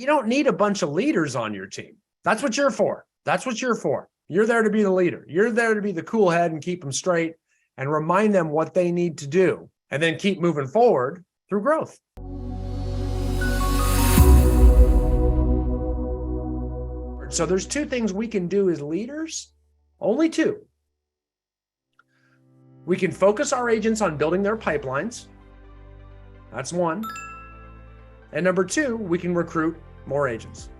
you don't need a bunch of leaders on your team. That's what you're for. That's what you're for. You're there to be the leader. You're there to be the cool head and keep them straight and remind them what they need to do, and then keep moving forward through growth. So there's two things we can do as leaders, only two. We can focus our agents on building their pipelines. That's one. And number two, we can recruit more agents.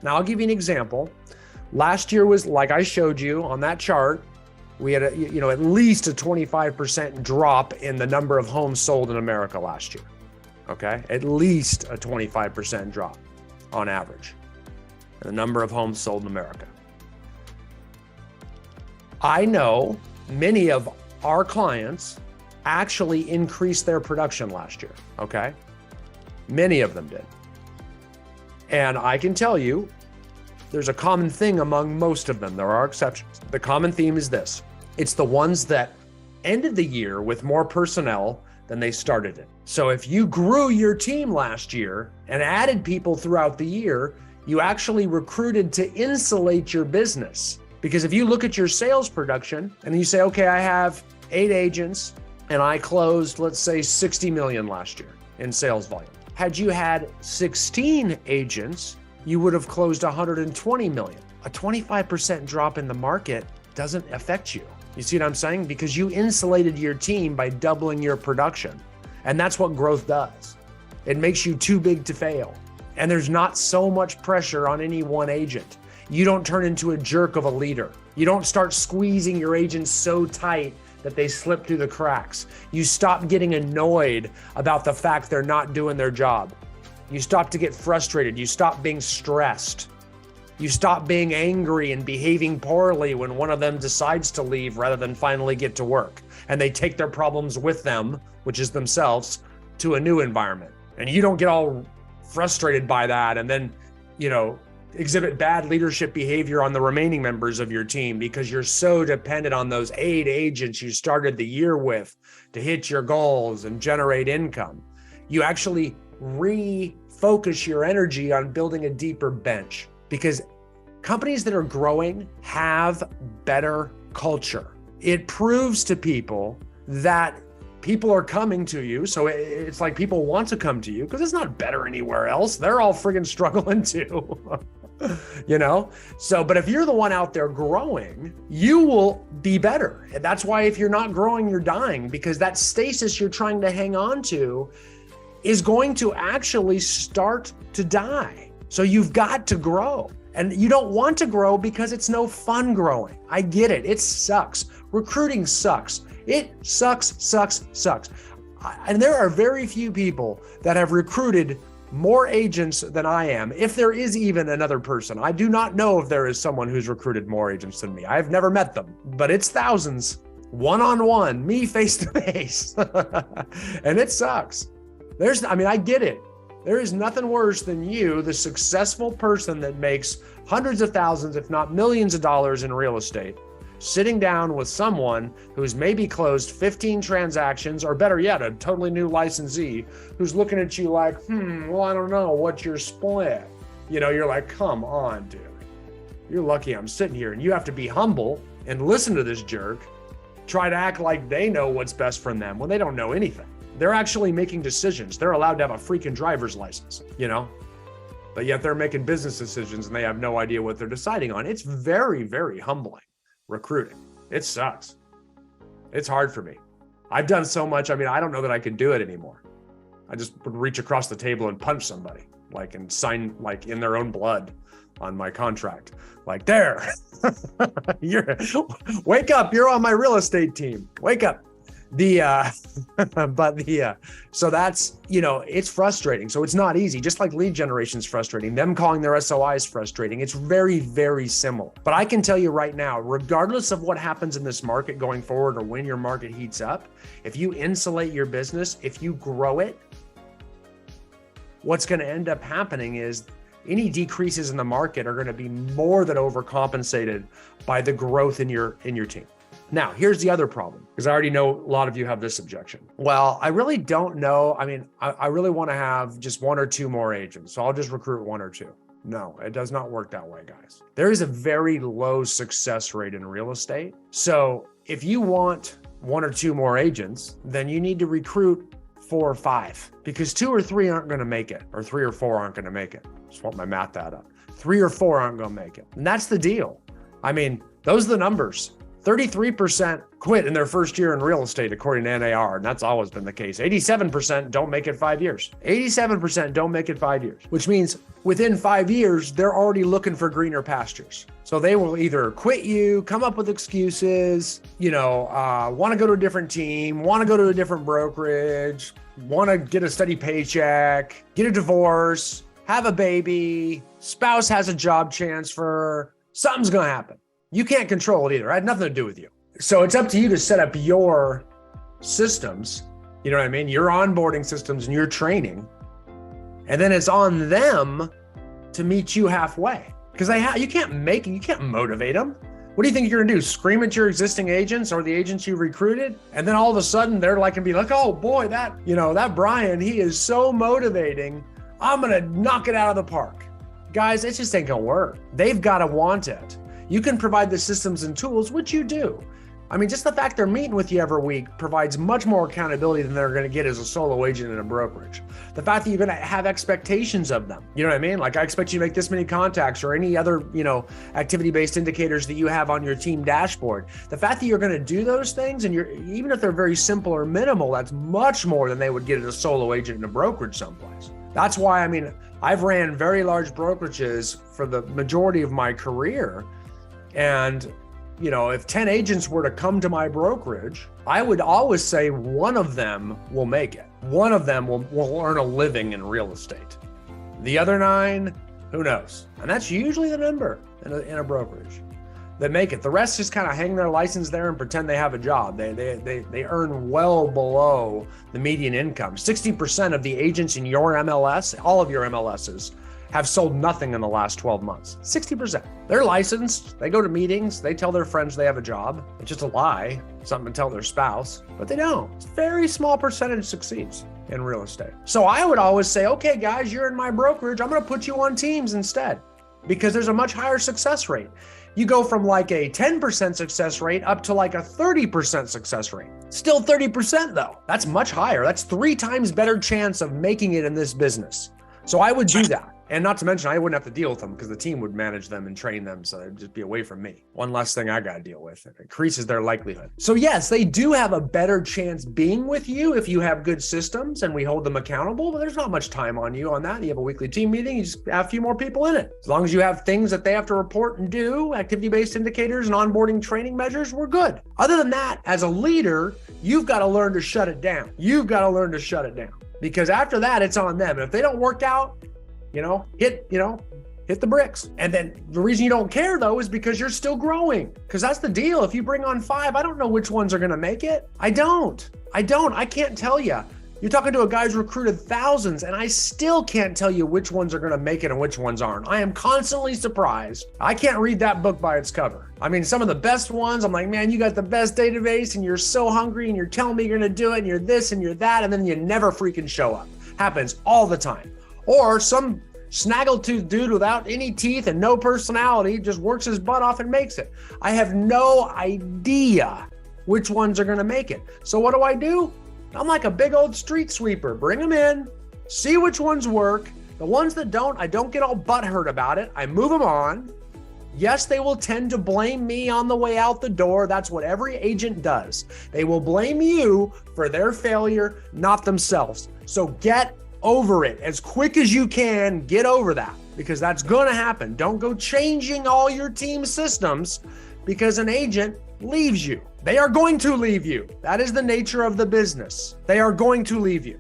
Now I'll give you an example. Last year was, like I showed you on that chart, we had at least a 25% drop in the number of homes sold in America last year. Okay, at least a 25% drop on average in the number of homes sold in America. I know many of our clients actually increased their production last year, okay? Many of them did. And I can tell you, there's a common thing among most of them. There are exceptions. The common theme is this. It's the ones that ended the year with more personnel than they started it. So if you grew your team last year and added people throughout the year, you actually recruited to insulate your business. Because if you look at your sales production and you say, okay, I have 8 agents and I closed, let's say 60 million last year in sales volume. Had you had 16 agents, you would have closed 120 million. A 25% drop in the market doesn't affect you. You see what I'm saying? Because you insulated your team by doubling your production. And that's what growth does. It makes you too big to fail. And there's not so much pressure on any one agent. You don't turn into a jerk of a leader. You don't start squeezing your agents so tight that they slip through the cracks. You stop getting annoyed about the fact they're not doing their job. You stop to get frustrated. You stop being stressed. You stop being angry and behaving poorly when one of them decides to leave rather than finally get to work. And they take their problems with them, which is themselves, to a new environment. And you don't get all frustrated by that and then, exhibit bad leadership behavior on the remaining members of your team because you're so dependent on those 8 agents you started the year with to hit your goals and generate income. You actually refocus your energy on building a deeper bench because companies that are growing have better culture. It proves to people that people are coming to you. So it's like people want to come to you because it's not better anywhere else. They're all friggin' struggling too. But if you're the one out there growing, you will be better. And that's why if you're not growing, you're dying, because that stasis you're trying to hang on to is going to actually start to die. So you've got to grow. And you don't want to grow because it's no fun growing. I get it. It sucks. Recruiting sucks. It sucks. And there are very few people that have recruited more agents than I am, if there is even another person. I do not know if there is someone who's recruited more agents than me. I've never met them, but it's thousands, one-on-one, me face-to-face. And it sucks. I get it. There is nothing worse than you, the successful person that makes hundreds of thousands, if not millions of dollars in real estate, sitting down with someone who's maybe closed 15 transactions, or better yet, a totally new licensee who's looking at you like, well, I don't know, what's your split? You're like, come on, dude. You're lucky I'm sitting here. And you have to be humble and listen to this jerk, try to act like they know what's best for them when they don't know anything. They're actually making decisions. They're allowed to have a freaking driver's license, but yet they're making business decisions and they have no idea what they're deciding on. It's very, very humbling. Recruiting. It sucks. It's hard for me. I've done so much. I don't know that I could do it anymore. I just would reach across the table and punch somebody, and sign in their own blood on my contract. There, wake up. You're on my real estate team. Wake up. So that's, it's frustrating. So it's not easy. Just like lead generation is frustrating. Them calling their SOI is frustrating. It's very, very similar. But I can tell you right now, regardless of what happens in this market going forward or when your market heats up, if you insulate your business, if you grow it, what's going to end up happening is any decreases in the market are going to be more than overcompensated by the growth in your team. Now, here's the other problem, because I already know a lot of you have this objection. Well, I really don't know. I mean, I really want to have just 1 or 2 more agents, so I'll just recruit 1 or 2. No, it does not work that way, guys. There is a very low success rate in real estate. So if you want 1 or 2 more agents, then you need to recruit 4 or 5, because 2 or 3 aren't going to make it, or 3 or 4 aren't going to make it. Just want my math that up. 3 or 4 aren't going to make it. And that's the deal. I mean, those are the numbers. 33% quit in their first year in real estate, according to NAR, and that's always been the case. 87% don't make it 5 years. 87% don't make it 5 years, which means within 5 years, they're already looking for greener pastures. So they will either quit you, come up with excuses, want to go to a different team, want to go to a different brokerage, want to get a steady paycheck, get a divorce, have a baby, spouse has a job transfer, something's going to happen. You can't control it either. It had nothing to do with you. So it's up to you to set up your systems, you know what I mean? Your onboarding systems and your training. And then it's on them to meet you halfway. Because you can't motivate them. What do you think you're gonna do? Scream at your existing agents or the agents you recruited? And then all of a sudden they're like, and be like, oh boy, that Brian, he is so motivating. I'm gonna knock it out of the park. Guys, it just ain't gonna work. They've gotta want it. You can provide the systems and tools, which you do. I mean, just the fact they're meeting with you every week provides much more accountability than they're going to get as a solo agent in a brokerage. The fact that you're going to have expectations of them, you know what I mean? Like, I expect you to make this many contacts or any other, activity-based indicators that you have on your team dashboard. The fact that you're going to do those things, and even if they're very simple or minimal, that's much more than they would get as a solo agent in a brokerage someplace. That's why, I've ran very large brokerages for the majority of my career. And, if 10 agents were to come to my brokerage, I would always say one of them will make it. One of them will earn a living in real estate. The other 9, who knows? And that's usually the number in a brokerage that make it. The rest just kind of hang their license there and pretend they have a job. They earn well below the median income. 60% of the agents in your MLS, all of your MLSs, have sold nothing in the last 12 months. 60%. They're licensed, they go to meetings, they tell their friends they have a job. It's just a lie, something to tell their spouse, but they don't. It's a very small percentage succeeds in real estate. So I would always say, okay, guys, you're in my brokerage. I'm gonna put you on teams instead, because there's a much higher success rate. You go from like a 10% success rate up to like a 30% success rate. Still 30% though. That's much higher. That's 3 times better chance of making it in this business. So I would do that. And not to mention, I wouldn't have to deal with them because the team would manage them and train them. So they'd just be away from me. One less thing I got to deal with. It increases their likelihood. So yes, they do have a better chance being with you if you have good systems and we hold them accountable, but there's not much time on you on that. You have a weekly team meeting, you just have a few more people in it. As long as you have things that they have to report and do, activity-based indicators and onboarding training measures, we're good. Other than that, as a leader, you've got to learn to shut it down. You've got to learn to shut it down, because after that, it's on them. And if they don't work out, hit the bricks. And then the reason you don't care though is because you're still growing. Because that's the deal. If you bring on 5, I don't know which ones are going to make it. I can't tell you. You're talking to a guy who's recruited thousands, and I still can't tell you which ones are going to make it and which ones aren't. I am constantly surprised. I can't read that book by its cover. Some of the best ones, I'm like, man, you got the best database and you're so hungry and you're telling me you're going to do it and you're this and you're that, and then you never freaking show up. Happens all the time. Or some snaggletooth dude without any teeth and no personality just works his butt off and makes it. I have no idea which ones are going to make it. So what do? I'm like a big old street sweeper. Bring them in, see which ones work. The ones that don't, I don't get all butthurt about it. I move them on. Yes, they will tend to blame me on the way out the door. That's what every agent does. They will blame you for their failure, not themselves. So get over it as quick as you can. Get over that, because that's going to happen. Don't go changing all your team systems because an agent leaves you. They are going to leave you. That is the nature of the business. They are going to leave you.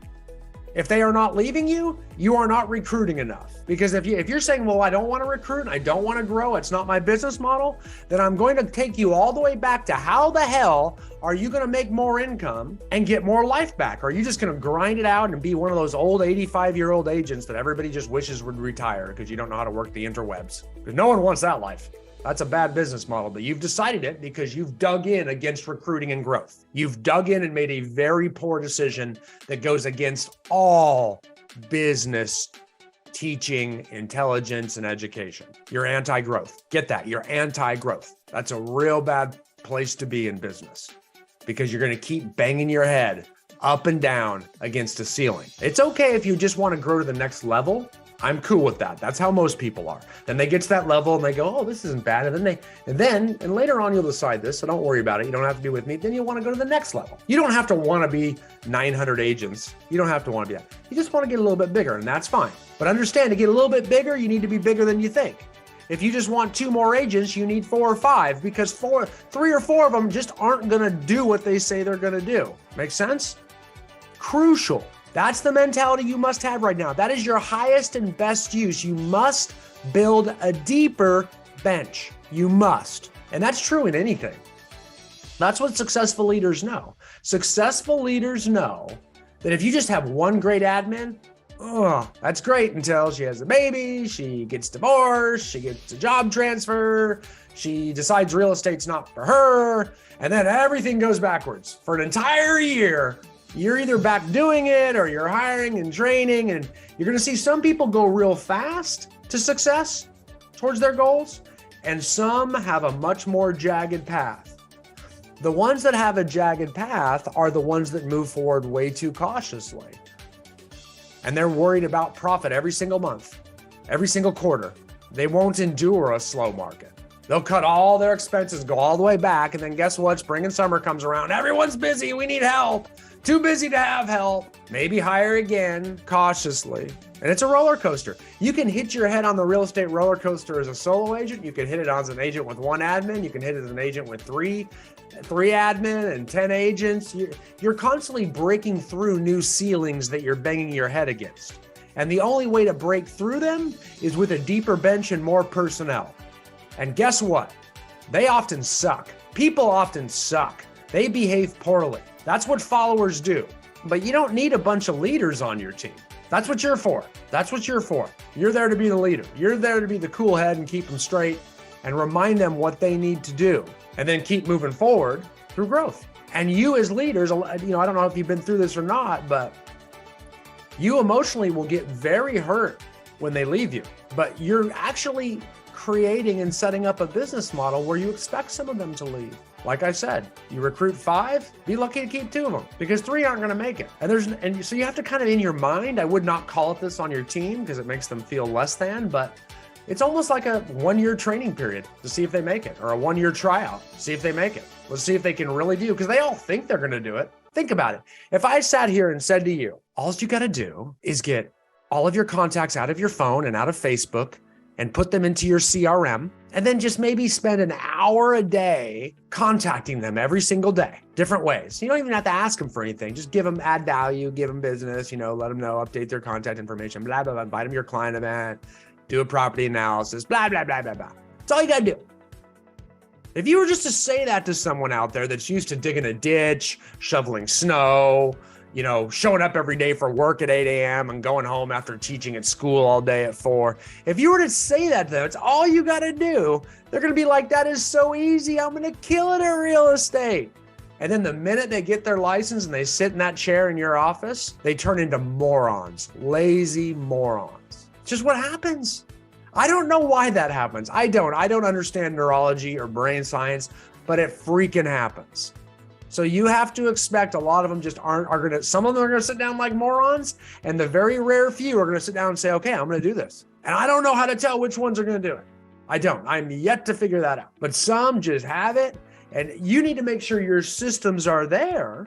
If they are not leaving you, you are not recruiting enough. Because if you're saying, well, I don't want to recruit, I don't want to grow, it's not my business model, then I'm going to take you all the way back to how the hell are you going to make more income and get more life back? Or are you just going to grind it out and be one of those old 85-year-old agents that everybody just wishes would retire because you don't know how to work the interwebs? Because no one wants that life. That's a bad business model, but you've decided it because you've dug in against recruiting and growth. You've dug in and made a very poor decision that goes against all business teaching, intelligence, and education. You're anti-growth. Get that. You're anti-growth. That's a real bad place to be in business because you're going to keep banging your head up and down against a ceiling. It's okay if you just want to grow to the next level. I'm cool with that. That's how most people are. Then they get to that level and they go, oh, this isn't bad. And later on, you'll decide this. So don't worry about it. You don't have to be with me. Then you want to go to the next level. You don't have to want to be 900 agents. You don't have to want to be that. You just want to get a little bit bigger, and that's fine. But understand, to get a little bit bigger, you need to be bigger than you think. If you just want 2 more agents, you need 4 or 5 because 3 or 4 of them just aren't going to do what they say they're going to do. Make sense? Crucial. That's the mentality you must have right now. That is your highest and best use. You must build a deeper bench. You must. And that's true in anything. That's what successful leaders know. Successful leaders know that if you just have one great admin, oh, that's great until she has a baby, she gets divorced, she gets a job transfer, she decides real estate's not for her, and then everything goes backwards for an entire year. You're either back doing it or you're hiring and training, and you're going to see some people go real fast to success towards their goals, and some have a much more jagged path. The ones that have a jagged path are the ones that move forward way too cautiously. And they're worried about profit every single month, every single quarter. They won't endure a slow market. They'll cut all their expenses, go all the way back, and then guess what? Spring and summer comes around. Everyone's busy. We need help. Too busy to have help. Maybe hire again cautiously. And it's a roller coaster. You can hit your head on the real estate roller coaster as a solo agent. You can hit it as an agent with 1 admin. You can hit it as an agent with three admin and 10 agents. You're constantly breaking through new ceilings that you're banging your head against. And the only way to break through them is with a deeper bench and more personnel. And guess what? They often suck. People often suck. They behave poorly. That's what followers do. But you don't need a bunch of leaders on your team. That's what you're for. That's what you're for. You're there to be the leader. You're there to be the cool head and keep them straight and remind them what they need to do and then keep moving forward through growth. And you as leaders, I don't know if you've been through this or not, but you emotionally will get very hurt when they leave you. But you're actually creating and setting up a business model where you expect some of them to leave. Like I said, you recruit 5, be lucky to keep 2 of them because 3 aren't going to make it. And so you have to kind of in your mind, I would not call it this on your team because it makes them feel less than, but it's almost like a 1-year training period to see if they make it, or a 1-year tryout, see if they make it. Let's see if they can really do, because they all think they're going to do it. Think about it. If I sat here and said to you, all you got to do is get all of your contacts out of your phone and out of Facebook and put them into your CRM, and then just maybe spend an hour a day contacting them every single day, different ways. You don't even have to ask them for anything. Just give them, add value, give them business, let them know, update their contact information, blah, blah, blah, invite them to your client event, do a property analysis, blah, blah, blah, blah, blah. That's all you got to do. If you were just to say that to someone out there that's used to digging a ditch, shoveling snow, showing up every day for work at 8 a.m. and going home after teaching at school all day at 4. If you were to say that, though, it's all you got to do. They're going to be like, that is so easy. I'm going to kill it at real estate. And then the minute they get their license and they sit in that chair in your office, they turn into morons, lazy morons. It's just what happens. I don't know why that happens. I don't understand neurology or brain science, but it freaking happens. So you have to expect a lot of them just some of them are going to sit down like morons, and the very rare few are going to sit down and say, okay, I'm going to do this. And I don't know how to tell which ones are going to do it. I'm yet to figure that out. But some just have it, and you need to make sure your systems are there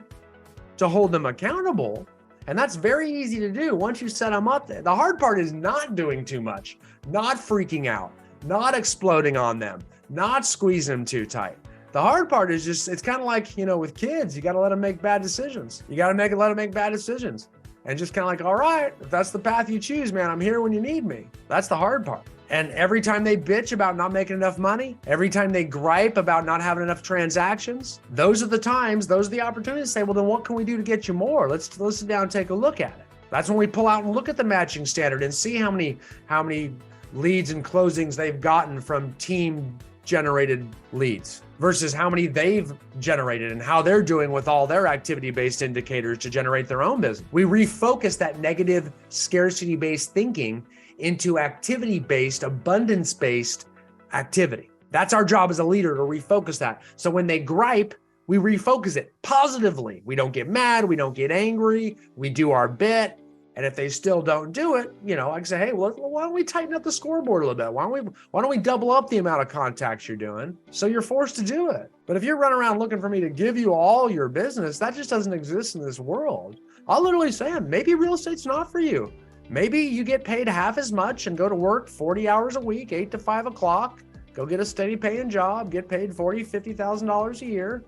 to hold them accountable. And that's very easy to do once you set them up there. The hard part is not doing too much, not freaking out, not exploding on them, not squeezing them too tight. The hard part is just, it's kind of like, with kids, you got to let them make bad decisions. You got to let them make bad decisions. And just kind of like, all right, if that's the path you choose, man, I'm here when you need me. That's the hard part. And every time they bitch about not making enough money, every time they gripe about not having enough transactions, those are the opportunities to say, well, then what can we do to get you more? Let's sit down and take a look at it. That's when we pull out and look at the matching standard and see how many leads and closings they've gotten from team generated leads versus how many they've generated and how they're doing with all their activity-based indicators to generate their own business. We refocus that negative scarcity-based thinking into activity-based, abundance-based activity. That's our job as a leader, to refocus that. So when they gripe, we refocus it positively. We don't get mad. We don't get angry. We do our bit. And if they still don't do it, I can say, hey, well, why don't we tighten up the scoreboard a little bit? Why don't we double up the amount of contacts you're doing so you're forced to do it? But if you're running around looking for me to give you all your business, that just doesn't exist in this world. I'll literally say, maybe real estate's not for you. Maybe you get paid half as much and go to work 40 hours a week, 8 to 5 o'clock, go get a steady paying job, get paid $40,000, $50,000 a year.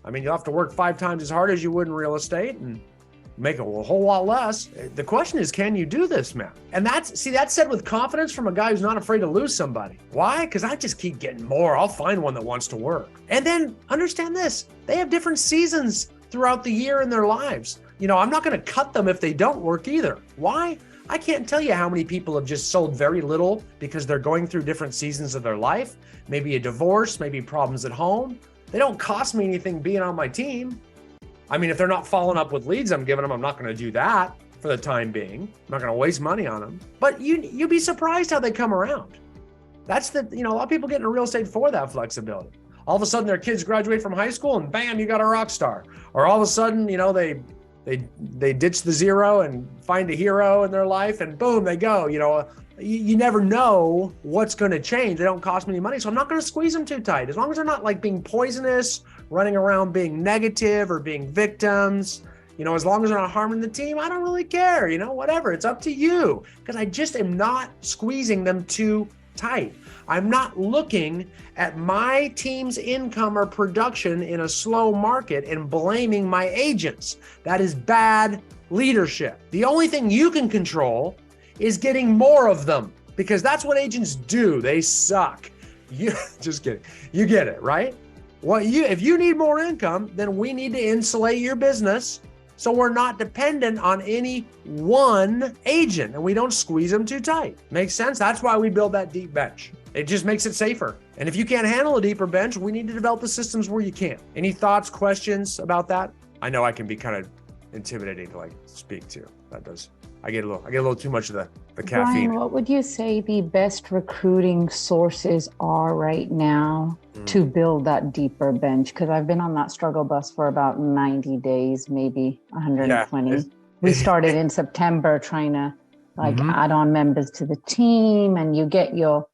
I mean, you'll have to work 5 times as hard as you would in real estate and make a whole lot less. The question is, can you do this, man? And that's said with confidence from a guy who's not afraid to lose somebody. Why? Because I just keep getting more. I'll find one that wants to work. And then understand this, they have different seasons throughout the year in their lives. I'm not going to cut them if they don't work either. Why? I can't tell you how many people have just sold very little because they're going through different seasons of their life, maybe a divorce, maybe problems at home. They don't cost me anything being on my team. I mean, if they're not following up with leads I'm giving them, I'm not going to do that for the time being. I'm not going to waste money on them. But you'd be surprised how they come around. That's a lot of people get into real estate for that flexibility. All of a sudden, their kids graduate from high school and bam, you got a rock star. Or all of a sudden, they ditch the zero and find a hero in their life and boom, they go. You never know what's going to change. They don't cost me any money. So I'm not going to squeeze them too tight. As long as they're not like being poisonous, running around being negative or being victims, as long as they're not harming the team, I don't really care, whatever. It's up to you, because I just am not squeezing them too tight. I'm not looking at my team's income or production in a slow market and blaming my agents. That is bad leadership. The only thing you can control is getting more of them, because that's what agents do. They suck. Just kidding. You get it, right? If you need more income, then we need to insulate your business so we're not dependent on any one agent and we don't squeeze them too tight. Makes sense? That's why we build that deep bench. It just makes it safer. And if you can't handle a deeper bench, we need to develop the systems where you can. Any thoughts, questions about that? I know I can be kind of intimidating to speak to. I get a little too much of the caffeine. Brian, what would you say the best recruiting sources are right now to build that deeper bench? Because I've been on that struggle bus for about 90 days, maybe 120. Yeah, we started in September trying to add on members to the team, and you get your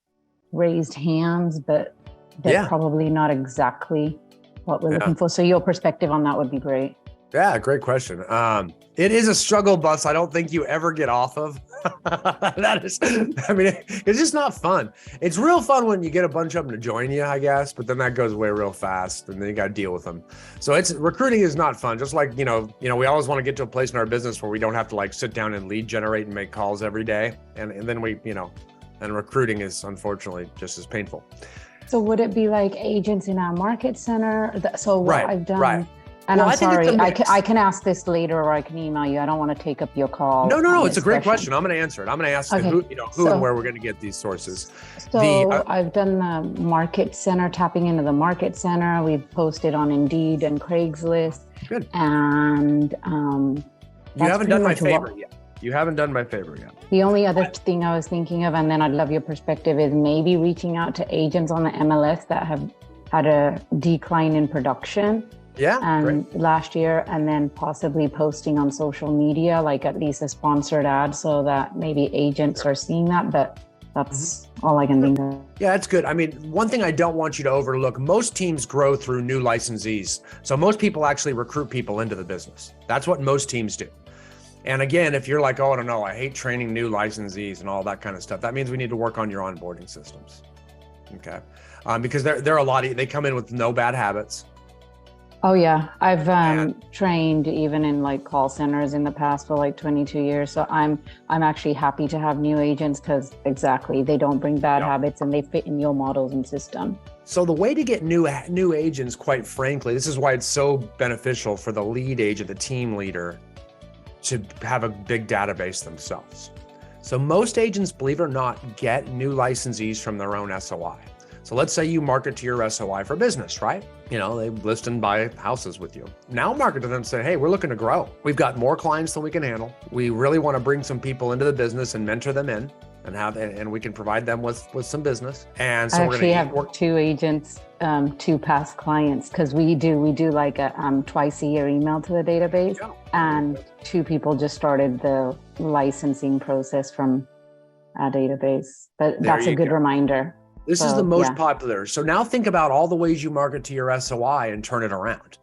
raised hands, but they're probably not exactly what we're looking for. So your perspective on that would be great. Yeah, great question. It is a struggle bus I don't think you ever get off of. It's just not fun. It's real fun when you get a bunch of them to join you, I guess, but then that goes away real fast and then you got to deal with them. So recruiting is not fun. Just like, we always want to get to a place in our business where we don't have to sit down and lead generate and make calls every day. And then and recruiting is unfortunately just as painful. So would it be like agents in our market center? So what I've done. Right. And I'm sorry, I can ask this later or I can email you. I don't want to take up your call. No, it's a great question. I'm going to answer it. I'm going to ask who and where we're going to get these sources. So I've done the market center, tapping into the market center. We've posted on Indeed and Craigslist. Good. And you haven't done my favorite yet. You haven't done my favorite yet. The only other thing I was thinking of, and then I'd love your perspective, is maybe reaching out to agents on the MLS that have had a decline in production. Last year, and then possibly posting on social media, at least a sponsored ad, so that maybe agents are seeing that. But that's all I can think of. Yeah, that's good. I mean, one thing I don't want you to overlook, most teams grow through new licensees. So most people actually recruit people into the business. That's what most teams do. And again, if you're like, oh, I don't know, I hate training new licensees and all that kind of stuff, that means we need to work on your onboarding systems. Okay. Because they're a lot, they come in with no bad habits. Oh yeah, I've trained even in call centers in the past for 22 years. So I'm actually happy to have new agents because they don't bring bad habits and they fit in your models and system. So the way to get new agents, quite frankly, this is why it's so beneficial for the lead agent, the team leader, to have a big database themselves. So most agents, believe it or not, get new licensees from their own SOI. So let's say you market to your SOI for business, right? You know, they list and buy houses with you. Now market to them and say, hey, we're looking to grow. We've got more clients than we can handle. We really want to bring some people into the business and mentor them in and we can provide them with some business. And so I actually have 2 agents, 2 past clients, because we do like a twice a year email to the database. Yeah. And 2 people just started the licensing process from a database. But that's a good reminder. This is the most popular. So now think about all the ways you market to your SOI and turn it around.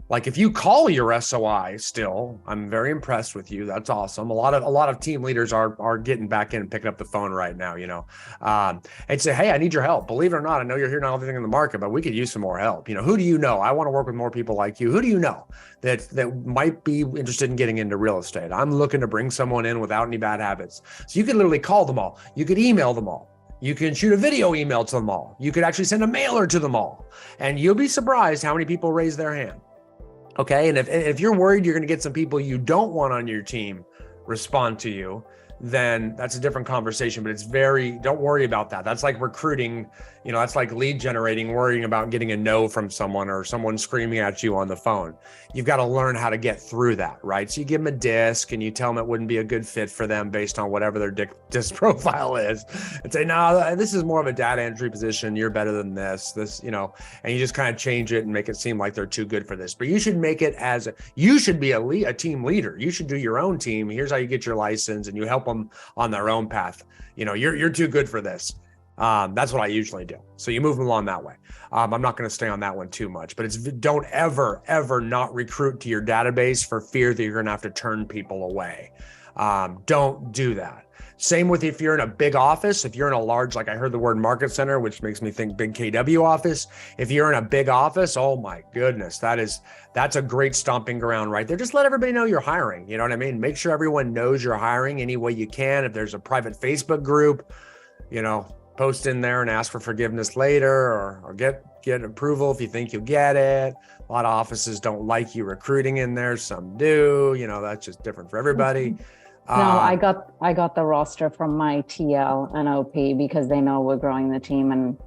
Like if you call your SOI still, I'm very impressed with you. That's awesome. A lot of team leaders are getting back in and picking up the phone right now, you know, and say, hey, I need your help. Believe it or not, I know you're hearing everything in the market, but we could use some more help. You know, who do you know? I want to work with more people like you. Who do you know that might be interested in getting into real estate? I'm looking to bring someone in without any bad habits. So you could literally call them all. You could email them all. You can shoot a video email to them all. You could actually send a mailer to them all. And you'll be surprised how many people raise their hand. Okay. And if you're worried you're going to get some people you don't want on your team respond to you, then that's a different conversation, but don't worry about that. That's like recruiting, you know, that's like lead generating, worrying about getting a no from someone or someone screaming at you on the phone. You've got to learn how to get through that, right? So you give them a disc and you tell them it wouldn't be a good fit for them based on whatever their disc profile is, and say, no, this is more of a data entry position. You're better than this, you know, and you just kind of change it and make it seem like they're too good for this. But you should make it you should be a team leader. You should do your own team. Here's how you get your license, and you help them on their own path. You know, you're too good for this. That's what I usually do. So you move them along that way. I'm not going to stay on that one too much, but don't ever not recruit to your database for fear that you're going to have to turn people away. Don't do that. Same with if you're in a big office, if you're in a large, like I heard the word market center, which makes me think big KW office. If you're in a big office, oh my goodness, that's a great stomping ground right there. Just let everybody know you're hiring. You know what I mean? Make sure everyone knows you're hiring any way you can. If there's a private Facebook group, you know, post in there and ask for forgiveness later, or get approval if you think you'll get it. A lot of offices don't like you recruiting in there. Some do, you know, that's just different for everybody. No, I got the roster from my TL and OP because they know we're growing the team, and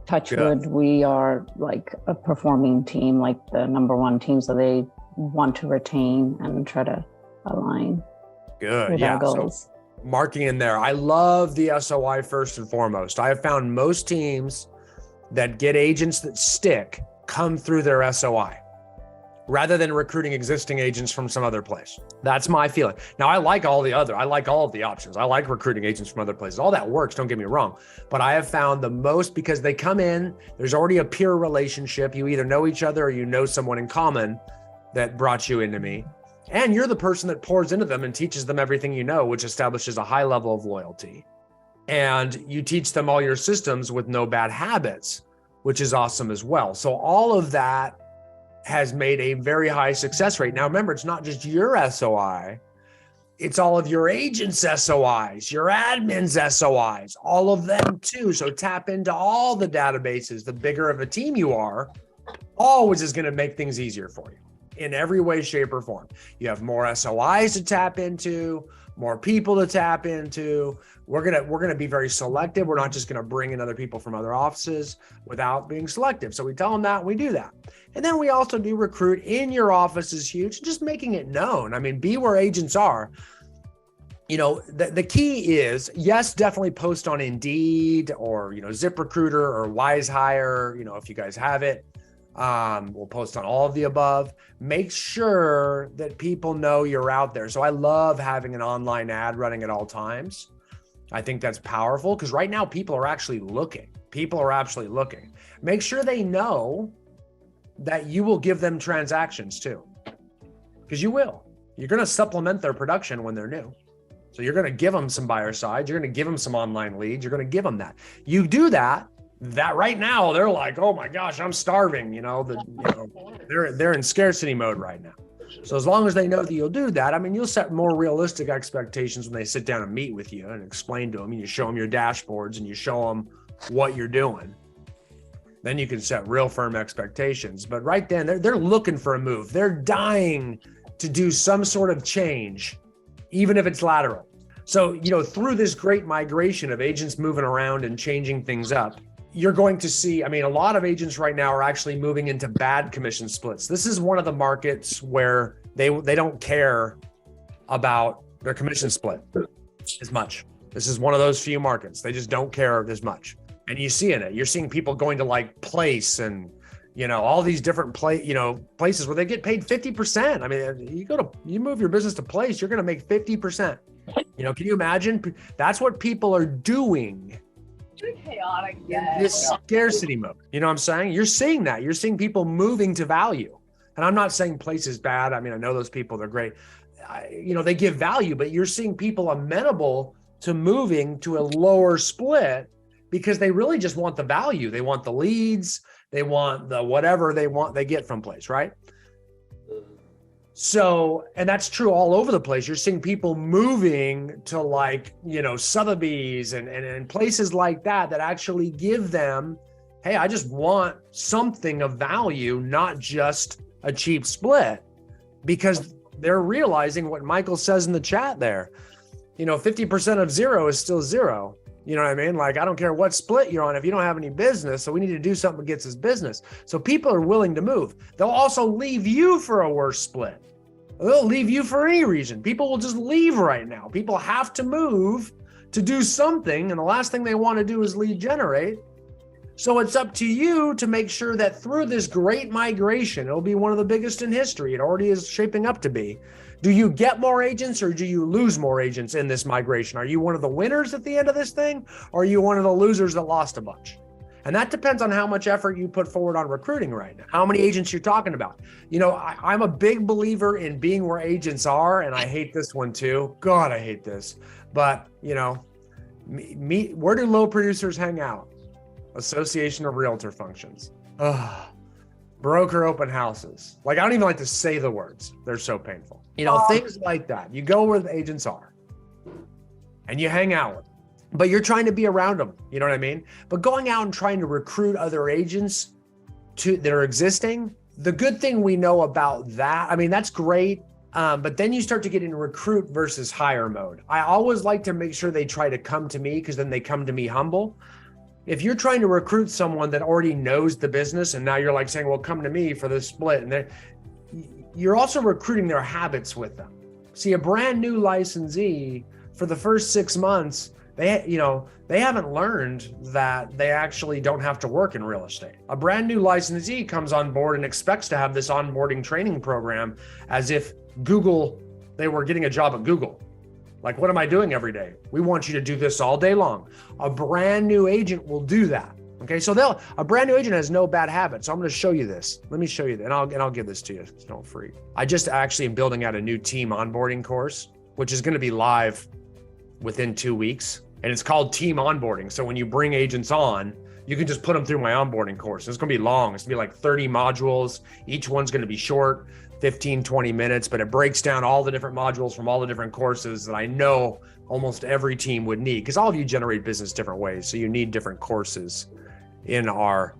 touch wood, we are like a performing team, like the number 1 team. So they want to retain and try to align with our goals. So marking in there. I love the SOI first and foremost. I have found most teams that get agents that stick come through their SOI, rather than recruiting existing agents from some other place. That's my feeling. Now, I like all of the options. I like recruiting agents from other places. All that works, don't get me wrong. But I have found the most, because they come in, there's already a peer relationship. You either know each other or you know someone in common that brought you into me. And you're the person that pours into them and teaches them everything you know, which establishes a high level of loyalty. And you teach them all your systems with no bad habits, which is awesome as well. So all of that has made a very high success rate. Now, remember, it's not just your SOI, it's all of your agents' SOIs, your admins' SOIs, all of them too. So tap into all the databases. The bigger of a team you are, always is going to make things easier for you in every way, shape, or form. You have more SOIs to tap into, more people to tap into. We're gonna be very selective. We're not just gonna bring in other people from other offices without being selective. So we tell them that, we do that. And then we also do recruit in your office is huge, just making it known. I mean, be where agents are. You know, the key is, yes, definitely post on Indeed or, you know, ZipRecruiter or WiseHire, you know, if you guys have it. We'll post on all of the above. Make sure that people know you're out there. So I love having an online ad running at all times. I think that's powerful because right now people are actually looking. Make sure they know that you will give them transactions too, because you will. You're going to supplement their production when they're new. So you're going to give them some buyer side. You're going to give them some online leads. You're going to give them that. You do that right now they're like, oh my gosh, I'm starving. They're in scarcity mode right now. So as long as they know that you'll do that, I mean, you'll set more realistic expectations when they sit down and meet with you and explain to them, and you show them your dashboards and you show them what you're doing. Then you can set real firm expectations. But right then they're looking for a move. They're dying to do some sort of change, even if it's lateral. So, through this great migration of agents moving around and changing things up, you're going to see, I mean, a lot of agents right now are actually moving into bad commission splits. This is one of the markets where they don't care about their commission split as much. This is one of those few markets. They just don't care as much. And you see in it, you're seeing people going to like Place and, all these different places where they get paid 50%. I mean, you move your business to Place, you're going to make 50%. Can you imagine? That's what people are doing. Chaotic. This scarcity mode. You know what I'm saying? You're seeing that. You're seeing people moving to value. And I'm not saying Place is bad. I mean, I know those people, they're great. They give value, but you're seeing people amenable to moving to a lower split because they really just want the value. They want the leads. They want the whatever they get from Place, right? So, and that's true all over the place. You're seeing people moving to like, Sotheby's and places like that actually give them, hey, I just want something of value, not just a cheap split, because they're realizing what Michael says in the chat there. 50% of zero is still zero. You know what I mean? Like, I don't care what split you're on if you don't have any business. So we need to do something that gets us business. So people are willing to move. They'll also leave you for a worse split. They'll leave you for any reason. People will just leave right now. People have to move to do something. And the last thing they want to do is lead generate. So it's up to you to make sure that through this great migration, it'll be one of the biggest in history. It already is shaping up to be. Do you get more agents or do you lose more agents in this migration? Are you one of the winners at the end of this thing? Or are you one of the losers that lost a bunch? And that depends on how much effort you put forward on recruiting right now, how many agents you're talking about. I'm a big believer in being where agents are, and I hate this one too. God, I hate this. But, where do low producers hang out? Association of Realtor functions. Broker open houses. Like, I don't even like to say the words. They're so painful. Things like that. You go where the agents are and you hang out with them, but you're trying to be around them. You know what I mean? But going out and trying to recruit other agents that are existing, the good thing we know about that, I mean, that's great. But then you start to get in recruit versus hire mode. I always like to make sure they try to come to me because then they come to me humble. If you're trying to recruit someone that already knows the business and now you're like saying, well, come to me for this split, and you're also recruiting their habits with them. See, a brand new licensee for the first 6 months, they haven't learned that they actually don't have to work in real estate. A brand new licensee comes on board and expects to have this onboarding training program as if they were getting a job at Google. Like, what am I doing every day? We want you to do this all day long. A brand new agent will do that. Okay, so a brand new agent has no bad habits. So I'm going to show you this. Let me show you that, and I'll give this to you. It's not free. I just actually am building out a new team onboarding course, which is going to be live within 2 weeks, and it's called Team Onboarding. So when you bring agents on, you can just put them through my onboarding course. It's going to be long. It's going to be like 30 modules. Each one's going to be short, 15, 20 minutes, but it breaks down all the different modules from all the different courses that I know almost every team would need, because all of you generate business different ways. So you need different courses in our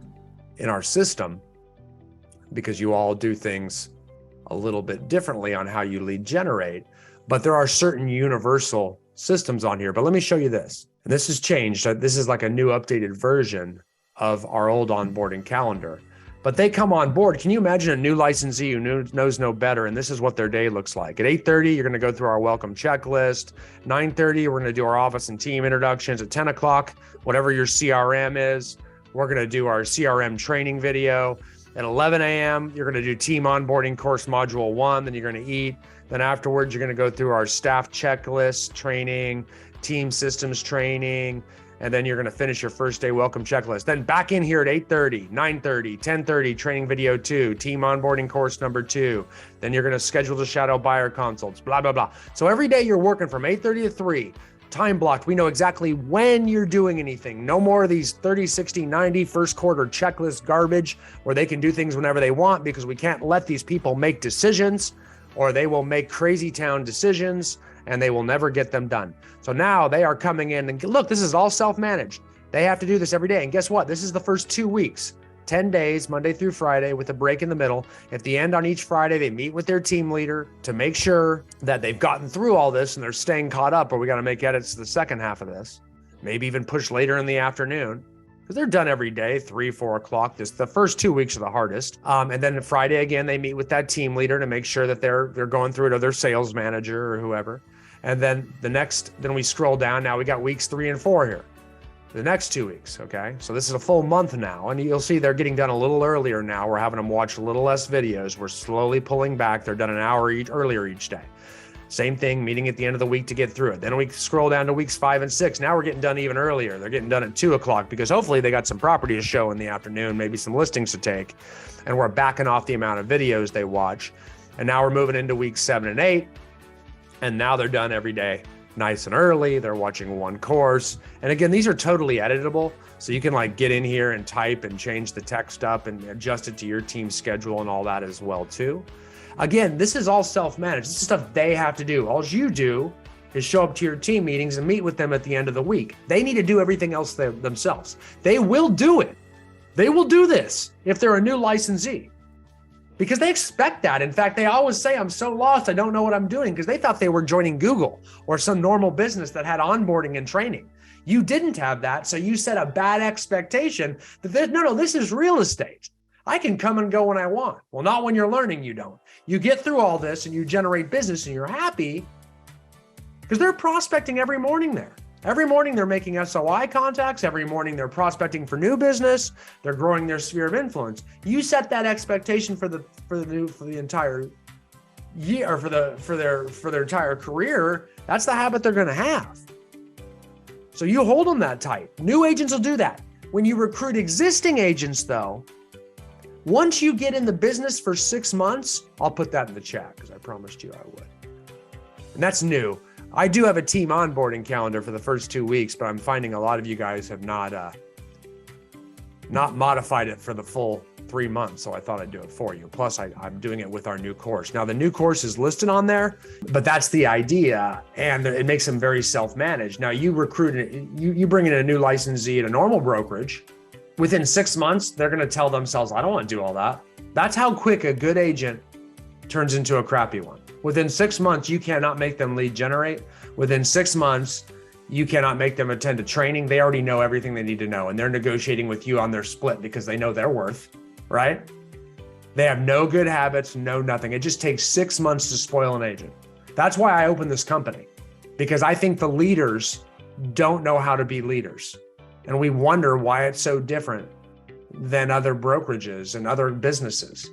system because you all do things a little bit differently on how you lead generate, but there are certain universal systems on here. But let me show you this. And this has changed. This is like a new updated version of our old onboarding calendar, but they come on board. Can you imagine a new licensee who knows no better? And this is what their day looks like. At 8:30, you're going to go through our welcome checklist. 9:30, we're going to do our office and team introductions. At 10 o'clock, whatever your CRM is, we're going to do our CRM training video. At 11 a.m., you're going to do team onboarding course module 1. Then you're going to eat. Then afterwards, you're going to go through our staff checklist training, team systems training, and then you're going to finish your first day welcome checklist. Then back in here at 8:30, 9:30, 10:30, training video 2, team onboarding course number 2. Then you're going to schedule the shadow buyer consults, blah, blah, blah. So every day you're working from 8:30 to 3. Time blocked. We know exactly when you're doing anything. No more of these 30, 60, 90 first quarter checklist garbage where they can do things whenever they want, because we can't let these people make decisions, or they will make crazy town decisions and they will never get them done. So now they are coming in and look, this is all self-managed. They have to do this every day. And guess what? This is the first 2 weeks, 10 days, Monday through Friday, with a break in the middle. At the end on each Friday, they meet with their team leader to make sure that they've gotten through all this and they're staying caught up, or we got to make edits to the second half of this, maybe even push later in the afternoon. because they're done every day, 3, 4 o'clock. The first 2 weeks are the hardest. And then Friday again, they meet with that team leader to make sure that they're going through it, or their sales manager or whoever. And then then we scroll down. Now we got weeks 3 and 4 here. The next 2 weeks, okay? So this is a full month now, and you'll see they're getting done a little earlier now. We're having them watch a little less videos. We're slowly pulling back. They're done an hour earlier each day. Same thing, meeting at the end of the week to get through it. Then we scroll down to weeks 5 and 6. Now we're getting done even earlier. They're getting done at 2 o'clock because hopefully they got some property to show in the afternoon, maybe some listings to take, and we're backing off the amount of videos they watch. And now we're moving into weeks 7 and 8, and now they're done every day. Nice and early. They're watching one course. And again, these are totally editable. So you can like get in here and type and change the text up and adjust it to your team's schedule and all that as well too. Again, this is all self-managed. This is stuff they have to do. All you do is show up to your team meetings and meet with them at the end of the week. They need to do everything else themselves. They will do it. They will do this if they're a new licensee, because they expect that. In fact, they always say, I'm so lost, I don't know what I'm doing, because they thought they were joining Google or some normal business that had onboarding and training. You didn't have that, so you set a bad expectation that no, this is real estate. I can come and go when I want. Well, not when you're learning, you don't. You get through all this and you generate business and you're happy because they're prospecting every morning there. Every morning they're making SOI contacts. Every morning they're prospecting for new business. They're growing their sphere of influence. You set that expectation for the entire year, or for their entire career. That's the habit they're going to have. So you hold them that tight. New agents will do that. When you recruit existing agents, though, once you get in the business for 6 months, I'll put that in the chat because I promised you I would. And that's new. I do have a team onboarding calendar for the first 2 weeks, but I'm finding a lot of you guys have not modified it for the full 3 months. So I thought I'd do it for you. Plus I'm doing it with our new course. Now the new course is listed on there, but that's the idea. And it makes them very self-managed. Now you bring in a new licensee at a normal brokerage. Within 6 months, they're going to tell themselves, I don't want to do all that. That's how quick a good agent turns into a crappy one. Within 6 months, you cannot make them lead generate. Within 6 months, you cannot make them attend to training. They already know everything they need to know, and they're negotiating with you on their split because they know their worth, right? They have no good habits, no nothing. It just takes 6 months to spoil an agent. That's why I opened this company, because I think the leaders don't know how to be leaders. And we wonder why it's so different than other brokerages and other businesses.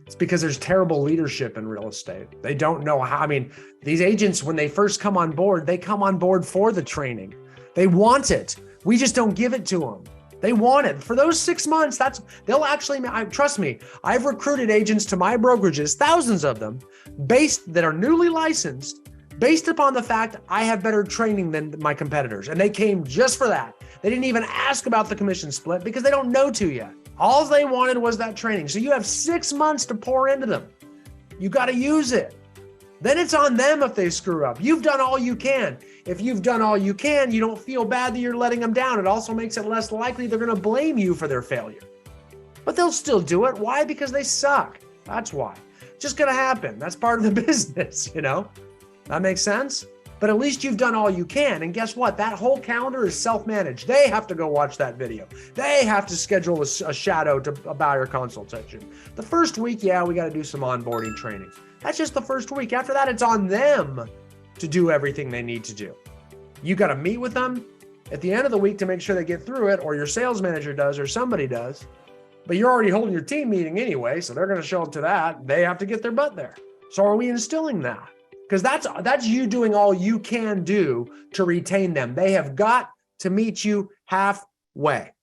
It's because there's terrible leadership in real estate. They don't know how. I mean, these agents, when they first come on board, they come on board for the training. They want it. We just don't give it to them. They want it. For those 6 months, they'll actually, trust me, I've recruited agents to my brokerages, thousands of them, that are newly licensed, based upon the fact I have better training than my competitors. And they came just for that. They didn't even ask about the commission split because they don't know to yet. All they wanted was that training. So you have 6 months to pour into them. You got to use it. Then it's on them if they screw up. You've done all you can. If you've done all you can, you don't feel bad that you're letting them down. It also makes it less likely they're going to blame you for their failure. But they'll still do it. Why? Because they suck. That's why. It's just going to happen. That's part of the business, you know? That makes sense? But at least you've done all you can. And guess what? That whole calendar is self-managed. They have to go watch that video. They have to schedule a shadow to a buyer consultation. The first week, yeah, we got to do some onboarding training. That's just the first week. After that, it's on them to do everything they need to do. You got to meet with them at the end of the week to make sure they get through it, or your sales manager does, or somebody does. But you're already holding your team meeting anyway, so they're going to show up to that. They have to get their butt there. So are we instilling that? Because that's you doing all you can do to retain them. They have got to meet you halfway.